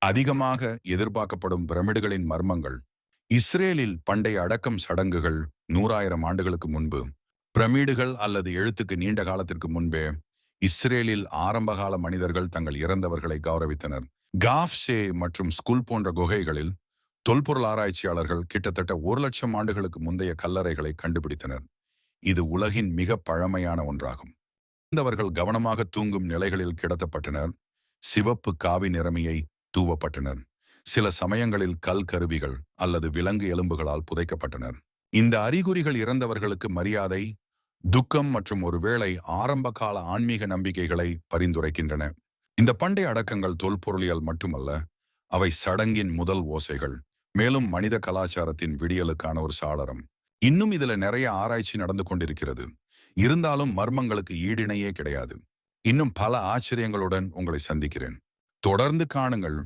அதிகமாக எதிர்பார்க்கப்படும் பிரமிடுகளின் மர்மங்கள். இஸ்ரேலில் பண்டைய அடக்கம் சடங்குகள் 100,000 ஆண்டுகளுக்கு முன்பு பிரமிடுகள் அல்லது எழுத்துக்கு நீண்ட காலத்திற்கு முன்பே இஸ்ரேலில் ஆரம்பகால மனிதர்கள் தங்கள் இறந்தவர்களை கௌரவித்தனர். காஃப்ஸே மற்றும் ஸ்கூல் போன்ற குகைகளில் தொல்பொருள் ஆராய்ச்சியாளர்கள் கிட்டத்தட்ட 1,00,000 ஆண்டுகளுக்கு முந்தைய கல்லறைகளை கண்டுபிடித்தனர். இது உலகின் மிக பழமையான ஒன்றாகும். இறந்தவர்கள் கவனமாக தூங்கும் நிலைகளில் கிடத்தப்பட்டனர். சிவப்பு காவி நிறமியை தூவப்பட்டனர். சில சமயங்களில் கல் கருவிகள் அல்லது விலங்கு எலும்புகளால் புதைக்கப்பட்டனர். இந்த அறிகுறிகள் இறந்தவர்களுக்கு மரியாதை, துக்கம் மற்றும் ஒருவேளை ஆரம்பகால ஆன்மீக நம்பிக்கைகளை பரிந்துரைக்கின்றன. இந்த பண்டைய அடக்கங்கள் தொல்பொருளியல் மட்டுமல்ல, அவை சடங்கின் முதல் ஓசைகள், மேலும் மனித கலாச்சாரத்தின் விடியலுக்கான ஒரு சாளரம். இன்னும் இதுல நிறைய ஆராய்ச்சி நடந்து கொண்டிருக்கிறது. இருந்தாலும் மர்மங்களுக்கு ஈடிணையே கிடையாது. இன்னும் பல ஆச்சரியங்களுடன் உங்களை சந்திக்கிறேன். தொடர்ந்து காணுங்கள்.